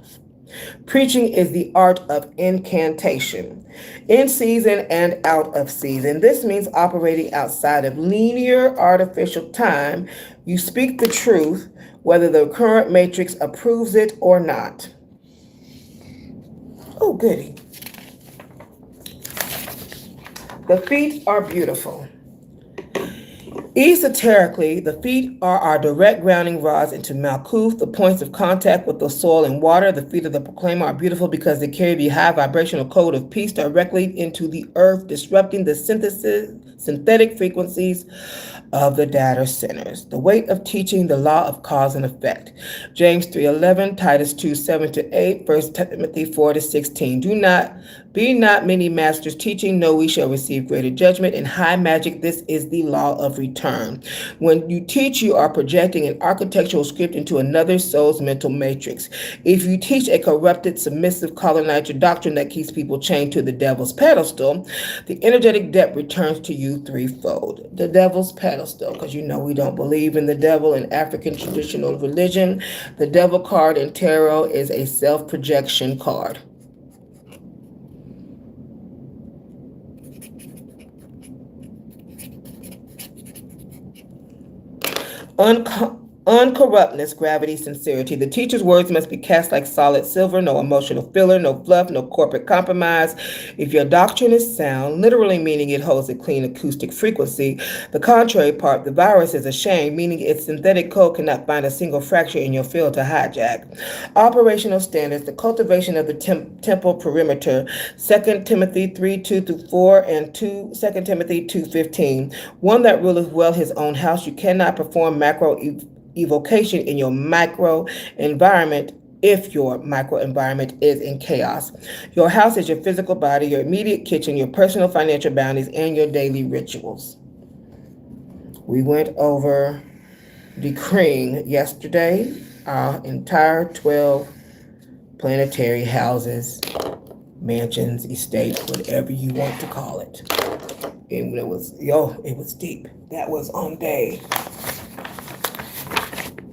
Preaching is the art of incantation, in season and out of season. This means operating outside of linear artificial time. You speak the truth, whether the current matrix approves it or not. Oh, goody. The feet are beautiful. Esoterically, the feet are our direct grounding rods into Malkuth, the points of contact with the soil and water. The feet of the proclaimer are beautiful because they carry the high vibrational code of peace directly into the earth, disrupting the synthetic frequencies of the data centers. The weight of teaching the law of cause and effect. James 3:11, Titus 2:7-8, 1 Timothy 4:16. Be not many masters teaching, no, we shall receive greater judgment. In high magic, this is the law of return. When you teach, you are projecting an architectural script into another soul's mental matrix. If you teach a corrupted, submissive colonizer doctrine that keeps people chained to the devil's pedestal, the energetic debt returns to you threefold. The devil's pedestal, because you know we don't believe in the devil in African traditional religion. The devil card in tarot is a self-projection card. Uncorruptness, gravity, sincerity. The teacher's words must be cast like solid silver, no emotional filler, no fluff, no corporate compromise. If your doctrine is sound, literally meaning it holds a clean acoustic frequency, the contrary part, the virus, is a shame, meaning its synthetic code cannot find a single fracture in your field to hijack. Operational standards, the cultivation of the temple perimeter, 2 Timothy 3:2-4 and 2 Timothy 2:15. One that ruleth well his own house. You cannot perform macro evocation in your micro environment if your micro environment is in chaos. Your house is your physical body, your immediate kitchen, your personal financial boundaries, and your daily rituals. We went over decreeing yesterday our entire 12 planetary houses, mansions, estates, whatever you want to call it. And it was deep. That was on day.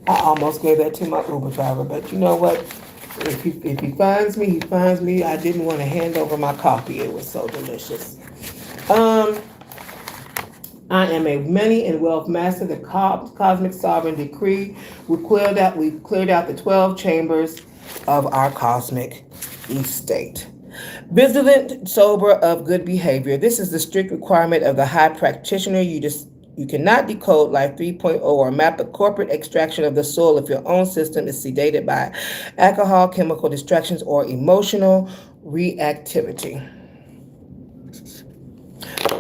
I almost gave that to my Uber driver, but you know what? If he finds me, he finds me. I didn't want to hand over my coffee. It was so delicious. I am a money and wealth master. The cosmic sovereign decree. We cleared out the 12 chambers of our cosmic estate. Vigilant, sober, of good behavior. This is the strict requirement of the high practitioner. You cannot decode Life 3.0 or map the corporate extraction of the soul if your own system is sedated by alcohol, chemical distractions, or emotional reactivity.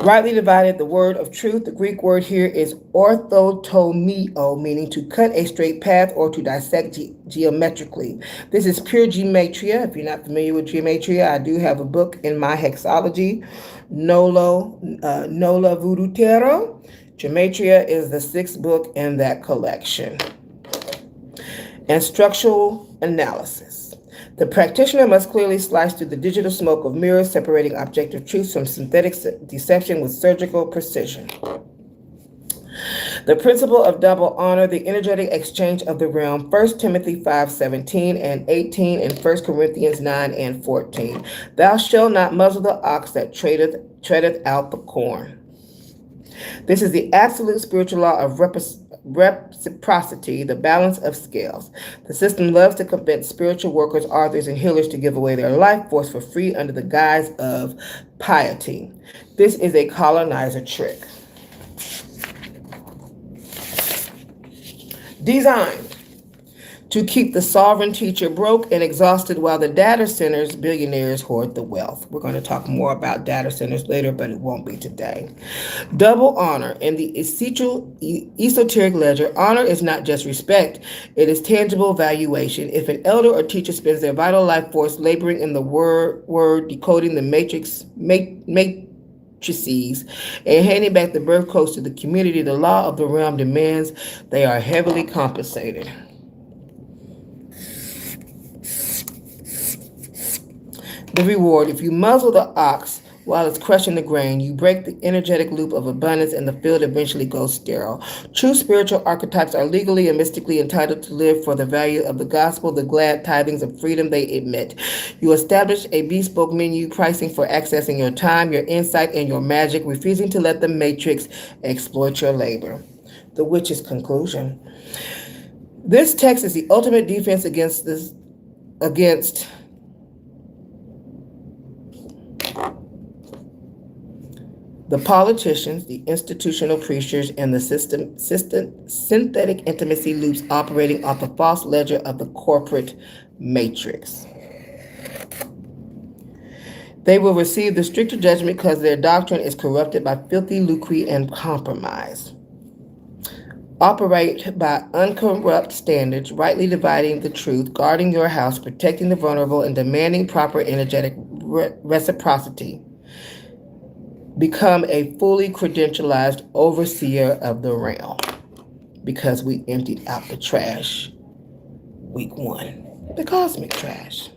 Rightly divided, the word of truth. The Greek word here is orthotomeo, meaning to cut a straight path or to dissect geometrically. This is pure gematria. If you're not familiar with gematria, I do have a book in my hexology, Nola Voodoo Tarot. Gematria is the 6th book in that collection. and structural analysis. The practitioner must clearly slice through the digital smoke of mirrors, separating objective truths from synthetic deception with surgical precision. The principle of double honor, the energetic exchange of the realm, 1 Timothy 5:17 and 18 and 1 Corinthians 9 and 14. Thou shalt not muzzle the ox that treadeth out the corn. This is the absolute spiritual law of reciprocity, the balance of scales. The system loves to convince spiritual workers, authors, and healers to give away their life force for free under the guise of piety. This is a colonizer trick. Designed to keep the sovereign teacher broke and exhausted while the data centers, billionaires, hoard the wealth. We're going to talk more about data centers later, but it won't be today. Double honor. In the esoteric ledger, honor is not just respect, it is tangible valuation. If an elder or teacher spends their vital life force laboring in the word decoding the matrices, and handing back the birth codes to the community, the law of the realm demands they are heavily compensated. The reward: if you muzzle the ox while it's crushing the grain, you break the energetic loop of abundance and the field eventually goes sterile. True spiritual archetypes are legally and mystically entitled to live for the value of the gospel, the glad tidings of freedom they emit. You establish a bespoke menu pricing for accessing your time, your insight, and your magic, refusing to let the matrix exploit your labor. The witch's conclusion. This text is the ultimate defense against the politicians, the institutional preachers, and the synthetic intimacy loops operating off the false ledger of the corporate matrix. They will receive the stricter judgment because their doctrine is corrupted by filthy lucre and compromise. Operate by uncorrupt standards, rightly dividing the truth, guarding your house, protecting the vulnerable, and demanding proper energetic reciprocity. Become a fully credentialized overseer of the realm, because we emptied out the trash week 1, the cosmic trash.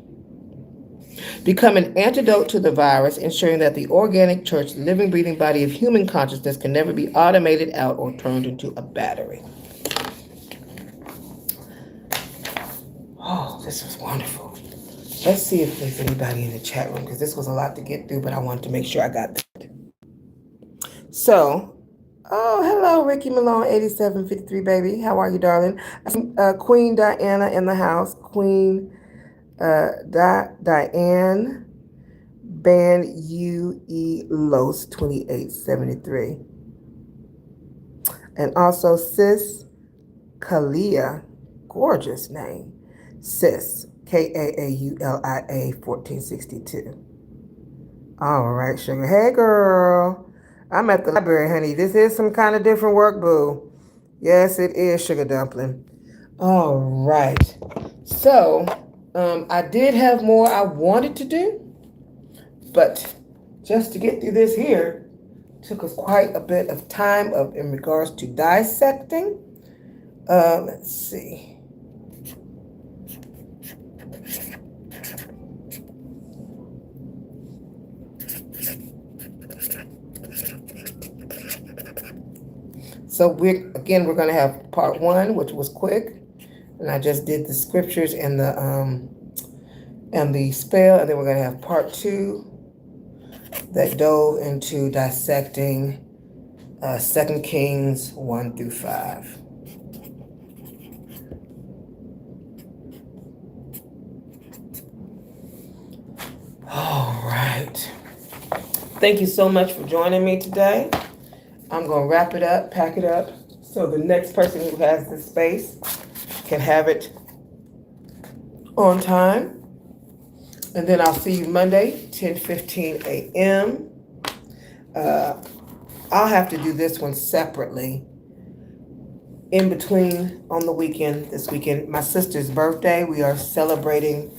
Become an antidote to the virus, ensuring that the organic church, the living, breathing body of human consciousness, can never be automated out or turned into a battery. Oh, this was wonderful. Let's see if there's anybody in the chat room, because this was a lot to get through, but I wanted to make sure I got that. So, hello, Ricky Malone, 8753, baby. How are you, darling? I see Queen Diana in the house. Queen Diane Ban UE Los 2873. And also Sis Kalia, gorgeous name. Sis, Kaaulia 1462. All right, sugar. Hey, girl. I'm at the library, honey. This is some kind of different work, boo. Yes, it is, sugar dumpling. All right. So, I did have more I wanted to do, but just to get through this here took us quite a bit of time in regards to dissecting. Let's see. So we're going to have part 1, which was quick, and I just did the scriptures and the spell, and then we're going to have part 2 that dove into dissecting 2 Kings 1 through 5. All right. Thank you so much for joining me today. I'm going to wrap it up, pack it up, so the next person who has this space can have it on time. And then I'll see you Monday, 10:15 a.m. I'll have to do this one separately. In between, on the weekend, this weekend, my sister's birthday, we are celebrating.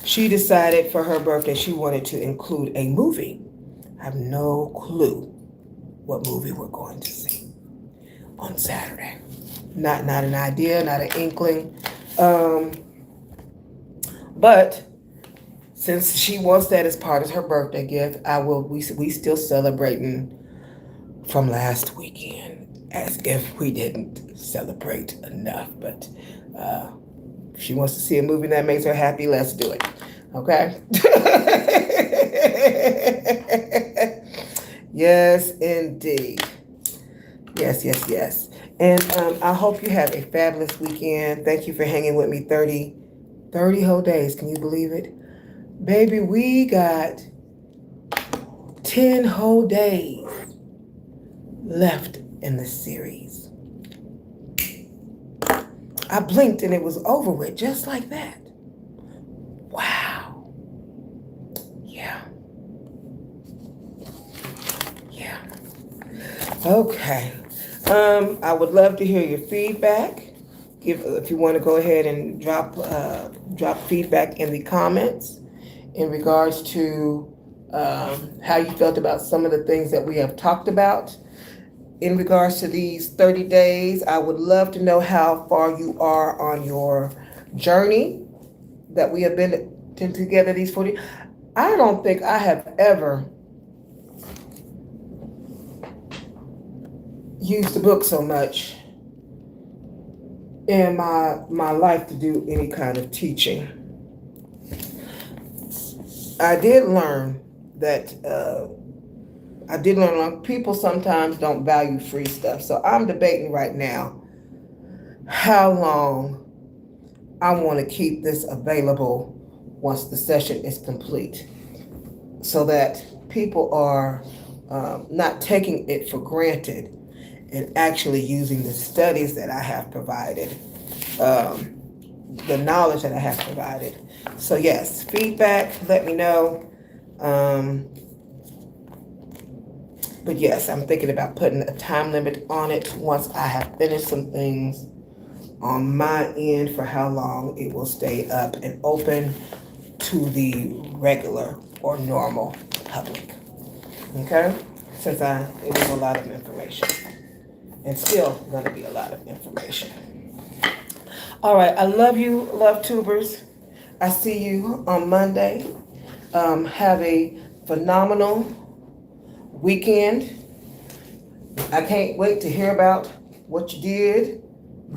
She decided for her birthday she wanted to include a movie. I have no clue what movie we're going to see on Saturday. Not an idea, not an inkling. But since she wants that as part of her birthday gift, we still celebrating from last weekend as if we didn't celebrate enough. But if she wants to see a movie that makes her happy, let's do it. Okay? Yes, indeed. Yes. And I hope you have a fabulous weekend. Thank you for hanging with me 30 whole days. Can you believe it? Baby, we got 10 whole days left in the series. I blinked and it was over with just like that. Wow. Yeah. Okay. I would love to hear your feedback. If you want to go ahead and drop feedback in the comments in regards to how you felt about some of the things that we have talked about in regards to these 30 days. I would love to know how far you are on your journey that we have been together these 40. I don't think I have ever used the book so much in my life to do any kind of teaching. I did learn that people sometimes don't value free stuff. So I'm debating right now how long I want to keep this available once the session is complete, so that people are not taking it for granted and actually using the studies that I have provided, the knowledge that I have provided. So yes, feedback, let me know. But yes, I'm thinking about putting a time limit on it once I have finished some things on my end for how long it will stay up and open to the regular or normal public. Okay? Since it was a lot of information. And still going to be a lot of information. All right, I love you, love tubers. I see you on Monday. Have a phenomenal weekend. I can't wait to hear about what you did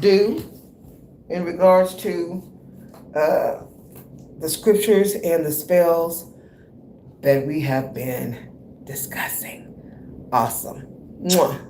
do in regards to the scriptures and the spells that we have been discussing. Awesome. Mwah.